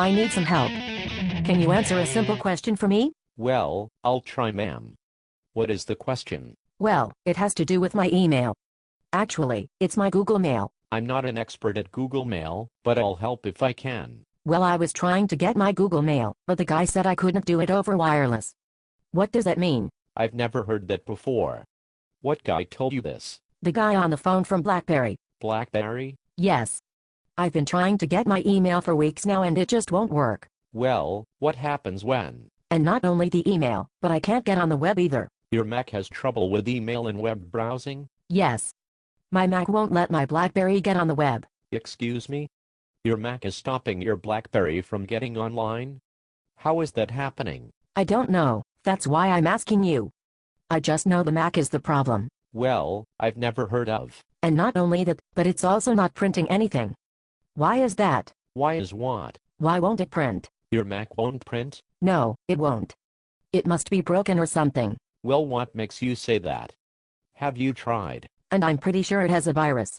I need some help. Can you answer a simple question for me? Well, I'll try, ma'am. What is the question? Well, it has to do with my email. Actually, it's my Google Mail. I'm not an expert at Google Mail, but I'll help if I can. Well, I was trying to get my Google Mail, but the guy said I couldn't do it over wireless. What does that mean? I've never heard that before. What guy told you this? The guy on the phone from BlackBerry. BlackBerry? Yes. I've been trying to get my email for weeks now and it just won't work. Well, what happens when? And not only the email, but I can't get on the web either. Your Mac has trouble with email and web browsing? Yes. My Mac won't let my BlackBerry get on the web. Excuse me? Your Mac is stopping your BlackBerry from getting online? How is that happening? I don't know, that's why I'm asking you. I just know the Mac is the problem. Well, I've never heard of. And not only that, but it's also not printing anything. Why is that? Why is what? Why won't it print? Your Mac won't print? No, it won't. It must be broken or something. Well, what makes you say that? Have you tried? And I'm pretty sure it has a virus.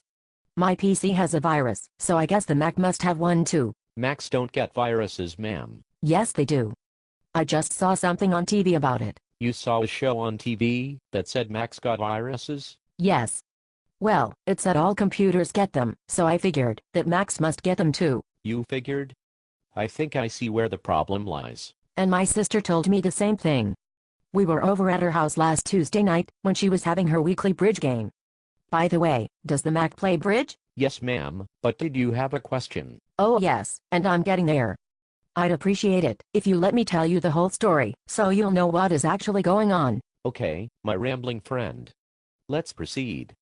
My PC has a virus, so I guess the Mac must have one too. Macs don't get viruses, ma'am. Yes, they do. I just saw something on TV about it. You saw a show on TV that said Macs got viruses? Yes. Well, it said all computers get them, so I figured that Macs must get them too. You figured? I think I see where the problem lies. And my sister told me the same thing. We were over at her house last Tuesday night when she was having her weekly bridge game. By the way, does the Mac play bridge? Yes, ma'am, but did you have a question? Oh yes, and I'm getting there. I'd appreciate it if you let me tell you the whole story, so you'll know what is actually going on. Okay, my rambling friend. Let's proceed.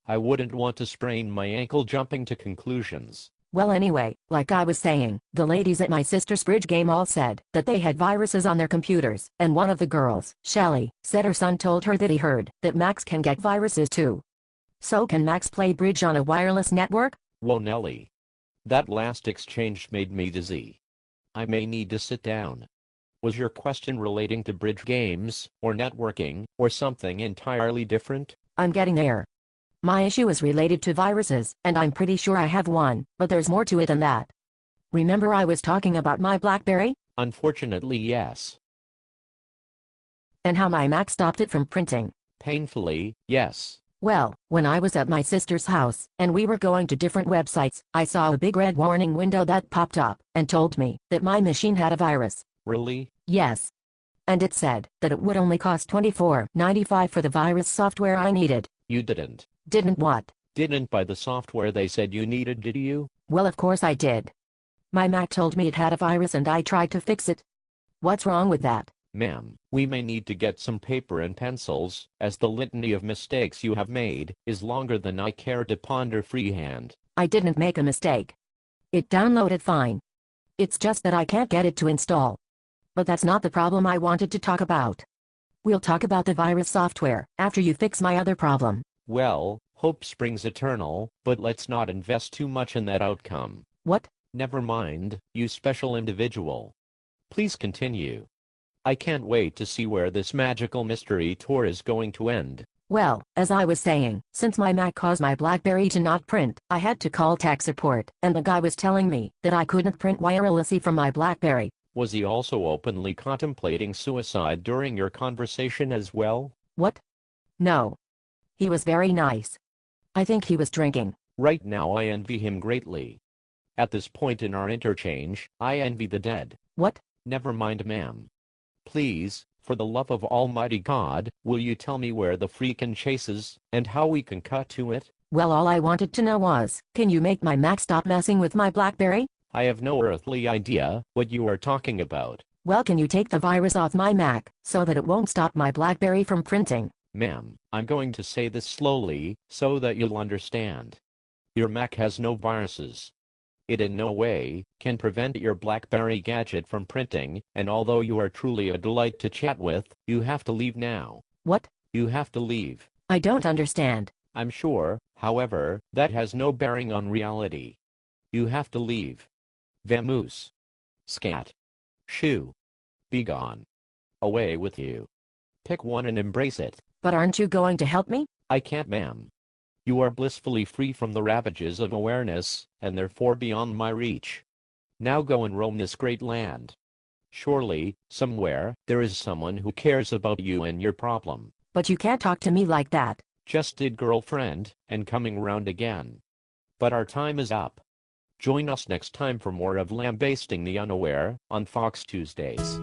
I wouldn't want to sprain my ankle jumping to conclusions. Well anyway, like I was saying, the ladies at my sister's bridge game all said that they had viruses on their computers, and one of the girls, Shelly, said her son told her that he heard that Macs can get viruses too. So can Macs play bridge on a wireless network? Whoa, Nelly. That last exchange made me dizzy. I may need to sit down. Was your question relating to bridge games, or networking, or something entirely different? I'm getting there. My issue is related to viruses, and I'm pretty sure I have one, but there's more to it than that. Remember I was talking about my BlackBerry? Unfortunately, yes. And how my Mac stopped it from printing? Painfully, yes. Well, when I was at my sister's house, and we were going to different websites, I saw a big red warning window that popped up, and told me that my machine had a virus. Really? Yes. And it said that it would only cost $24.95 for the virus software I needed. You didn't. Didn't what? Didn't buy the software they said you needed, did you? Well, of course I did. My Mac told me it had a virus and I tried to fix it. What's wrong with that? Ma'am, we may need to get some paper and pencils, as the litany of mistakes you have made is longer than I care to ponder freehand. I didn't make a mistake. It downloaded fine. It's just that I can't get it to install. But that's not the problem I wanted to talk about. We'll talk about the virus software after you fix my other problem. Well, hope springs eternal, but let's not invest too much in that outcome. What? Never mind, you special individual. Please continue. I can't wait to see where this magical mystery tour is going to end. Well, as I was saying, since my Mac caused my BlackBerry to not print, I had to call tech support, and the guy was telling me that I couldn't print wirelessly from my BlackBerry. Was he also openly contemplating suicide during your conversation as well? What? No. He was very nice. I think he was drinking. Right now I envy him greatly. At this point in our interchange, I envy the dead. What? Never mind, ma'am. Please, for the love of Almighty God, will you tell me where the freakin' chase is, and how we can cut to it? Well, all I wanted to know was, can you make my Mac stop messing with my BlackBerry? I have no earthly idea what you are talking about. Well, can you take the virus off my Mac, so that it won't stop my BlackBerry from printing? Ma'am, I'm going to say this slowly, so that you'll understand. Your Mac has no viruses. It in no way can prevent your BlackBerry gadget from printing, and although you are truly a delight to chat with, you have to leave now. What? You have to leave. I don't understand. I'm sure, however, that has no bearing on reality. You have to leave. Vamoose. Scat. Shoo. Be gone. Away with you. Pick one and embrace it. But aren't you going to help me? I can't, ma'am. You are blissfully free from the ravages of awareness, and therefore beyond my reach. Now go and roam this great land. Surely, somewhere, there is someone who cares about you and your problem. But you can't talk to me like that. Just did, girlfriend, and coming round again. But our time is up. Join us next time for more of Lambasting the Unaware on Fox Tuesdays.